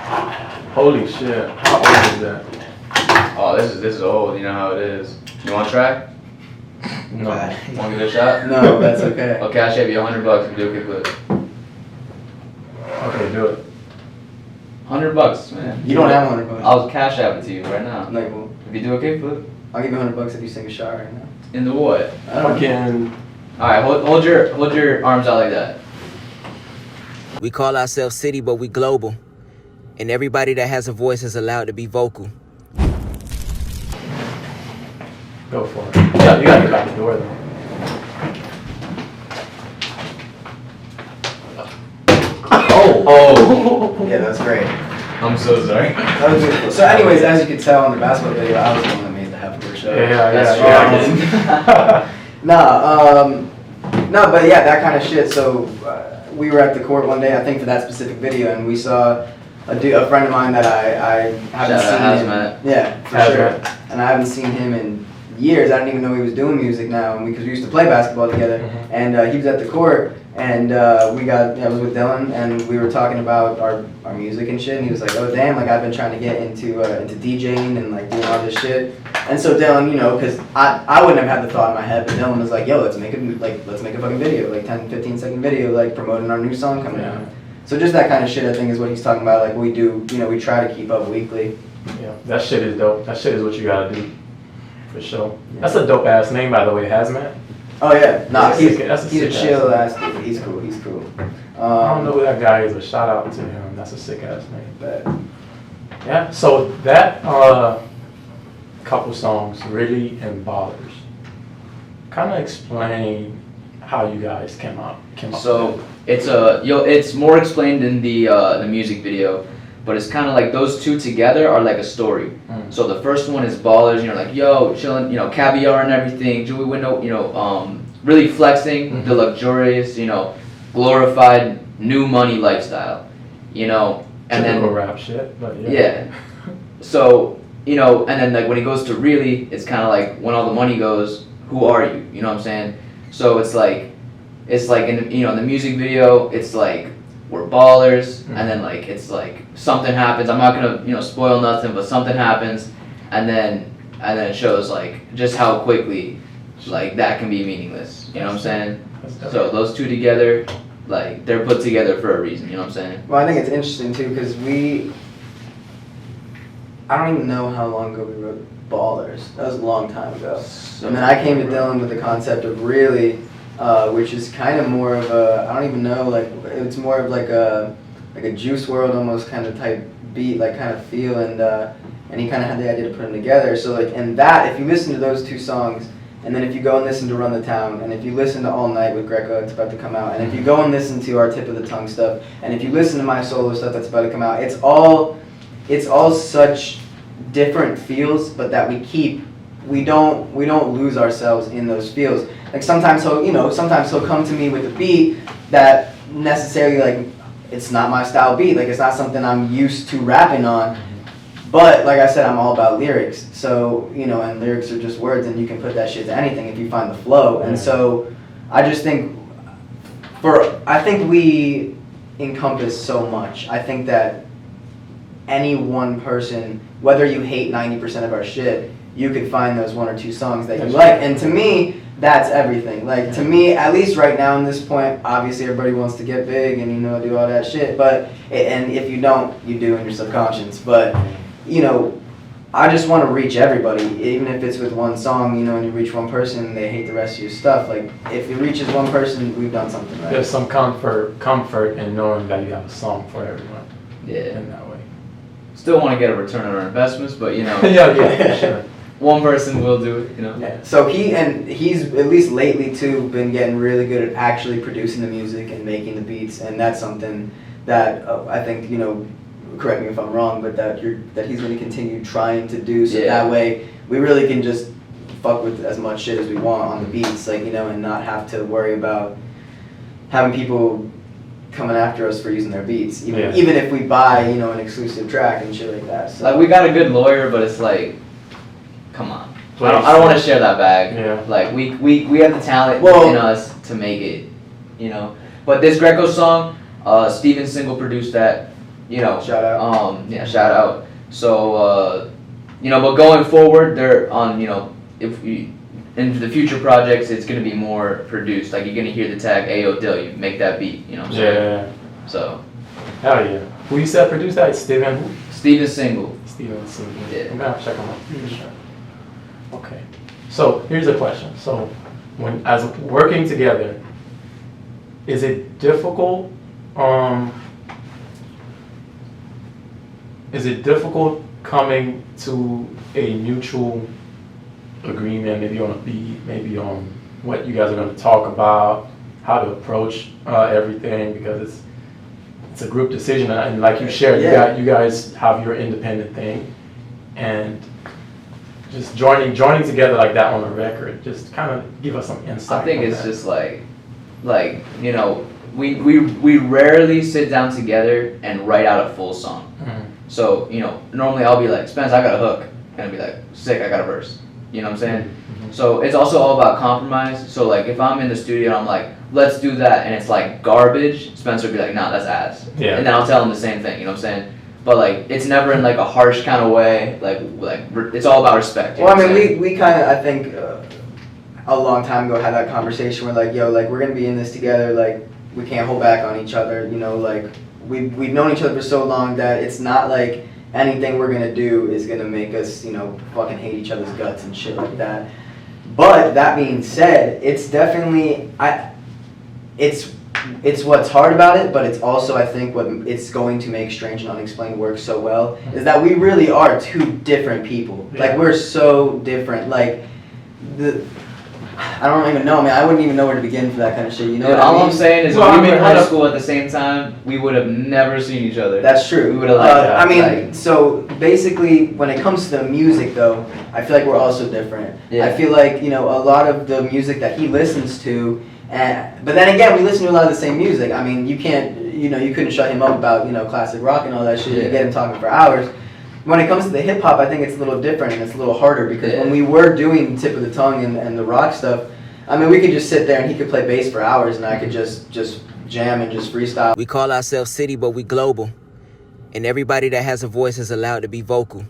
Holy shit! How old is that? Oh, this is old. You know how it is. You want to try? No. Want to give it a shot? No, that's okay. Okay, I'll shave you $100 if you do a kickflip. Okay, do it. $100, man. You don't have $100. I'll cash app it to you right now. No, you won't. If you do a kickflip. I'll give you $100 if you sing a shot right now. Into what? I don't know. Fucking. All right, hold your arms out like that. We call ourselves CiiiTY, but we global. And everybody that has a voice is allowed to be vocal. Go for it. Yeah, you gotta get back the door though. Oh. Yeah, that's great. I'm so sorry. That was beautiful. So anyways, as you could tell in the basketball video, I was the one that made the half-court shot. Yeah. No, but yeah, that kind of shit. So we were at the court one day, I think for that specific video, and we saw a friend of mine that I haven't seen him. Yeah, for sure. And I haven't seen him in years. I didn't even know he was doing music now, and because we used to play basketball together. Mm-hmm. And he was at the court, and I was with Dylan, and we were talking about our music and shit. And he was like, "Oh damn, like I've been trying to get into DJing and like doing all this shit." And so Dylan, you know, because I wouldn't have had the thought in my head, but Dylan was like, "Yo, let's make a fucking video, like 10-15 second video, like promoting our new song coming out." So just that kind of shit, I think, is what he's talking about. Like we do, you know, we try to keep up weekly. Yeah, that shit is dope. That shit is what you gotta do, for sure. That's a dope ass name, by the way, Hazmat. Oh yeah, nah, he's a sick chill ass dude. He's cool. I don't know who that guy is, but shout out to him. That's a sick ass name. But yeah, so that couple songs, Really and Ballers, kind of explain how you guys came up. So it's more explained in the music video, but it's kind of like those two together are like a story. So the first one is Ballers, you know, like yo, chilling, you know, caviar and everything, jewelry window, you know, really flexing the luxurious, you know, glorified new money lifestyle, you know, and typical then rap shit, but yeah. So you know, and then like when he goes to Really, it's kind of like when all the money goes, who are you? You know what I'm saying? So it's like in you know in the music video, it's like we're ballers, and then like it's like something happens. I'm not gonna you know spoil nothing, but something happens, and then it shows like just how quickly like that can be meaningless. You know what I'm saying? So those two together, like they're put together for a reason. You know what I'm saying? well, I think it's interesting too because I don't even know how long ago we wrote Ballers. That was a long time ago. And then I came to Dylan with the concept of Really, which is kind of more of a, I don't even know, like it's more of like a Juice WRLD almost kind of type beat, like kind of feel, and he kind of had the idea to put them together. So like, and that, if you listen to those two songs, and then if you go and listen to Run the Town, and if you listen to All Night with Greco, it's about to come out, and if you go and listen to our Tip of the Tongue stuff, and if you listen to my solo stuff that's about to come out, it's all such different feels, but that we don't lose ourselves in those feels. Like sometimes he'll come to me with a beat that necessarily like it's not my style beat, like it's not something I'm used to rapping on. But like I said, I'm all about lyrics. So, you know, and lyrics are just words, and you can put that shit to anything if you find the flow. And so I just think I think we encompass so much. I think that any one person, whether you hate 90% of our shit, you could find those one or two songs that you like. And to me, that's everything. Like, to me, at least right now in this point, obviously everybody wants to get big and, you know, do all that shit. But, and if you don't, you do in your subconscious. But, you know, I just want to reach everybody, even if it's with one song, you know, and you reach one person and they hate the rest of your stuff. Like, if it reaches one person, we've done something right. There's some comfort in knowing that you have a song for everyone. Yeah. In that way. Still want to get a return on our investments, but you know. yeah, for sure. One person will do it, you know. Yeah. So he's at least lately too been getting really good at actually producing the music and making the beats, and that's something that I think, you know, correct me if I'm wrong, but that he's going to continue trying to do, so that way we really can just fuck with as much shit as we want on the beats, like, you know, and not have to worry about having people coming after us for using their beats, even if we buy, you know, an exclusive track and shit like that. So. Like, we got a good lawyer, but it's like, come on. I don't want to share that bag. Yeah. Like, we have the talent in us to make it, you know. But this Greco song, Steven Single produced that. you know, Shout out. yeah, shout out. So, you know, but going forward, they're on, you know, if we, in the future projects, it's gonna be more produced. Like you're gonna hear the tag, "Ayo, Dill, you make that beat." You know what I'm saying? Yeah. So, Hell yeah. Who you said produced that? Steven who? Steven Single. Steven Single. Yeah. I'm gonna have to check him out for sure. Okay. So here's a question. So when as working together, is it difficult? Is it difficult coming to a mutual agreement, maybe on a beat, maybe on what you guys are going to talk about, how to approach everything, because it's a group decision, and like you shared, you guys have your independent thing, and just joining together like that on a record, just kind of give us some insight. I think on it's that. just like you know, we rarely sit down together and write out a full song. Mhm. So you know, normally I'll be like, Spence, I got a hook, and I'll be like, sick, I got a verse. You know what I'm saying? Mhm. So it's also all about compromise. So like if I'm in the studio and I'm like, let's do that, and it's like garbage, Spencer would be like, nah, that's ass. Yeah. And then I'll tell him the same thing. You know what I'm saying? But like it's never in like a harsh kind of way. Like it's all about respect. You Well, know I what I'm saying? mean, we kind of, I think, a long time ago had that conversation where like, yo, like we're gonna be in this together, like we can't hold back on each other, you know, like we've known each other for so long that it's not like anything we're gonna do is gonna make us, you know, fucking hate each other's guts and shit like that. But that being said, it's definitely, it's what's hard about it, but it's also, I think, what it's going to make Strange and Unexplained work so well, is that we really are two different people. Yeah. Like, we're so different. Like, I don't even know, man. I wouldn't even know where to begin for that kind of shit. You know what I all mean? I'm saying is, Well, if I we were mean, in high hold up. school at the same time, we would have never seen each other. That's true. We would've liked that, I mean, like- so basically, when it comes to the music, though, I feel like we're also different. Yeah. I feel like, you know, a lot of the music that he listens to, but then again, we listen to a lot of the same music. I mean, you can't, you know, you couldn't shut him up about, you know, classic rock and all that shit. Yeah. You get him talking for hours. When it comes to the hip hop, I think it's a little different and it's a little harder because Yeah. when we were doing Tip of the Tongue and the rock stuff, I mean, we could just sit there and he could play bass for hours and I could just jam and just freestyle. We call ourselves CiiiTY, but we global. And everybody that has a voice is allowed to be vocal.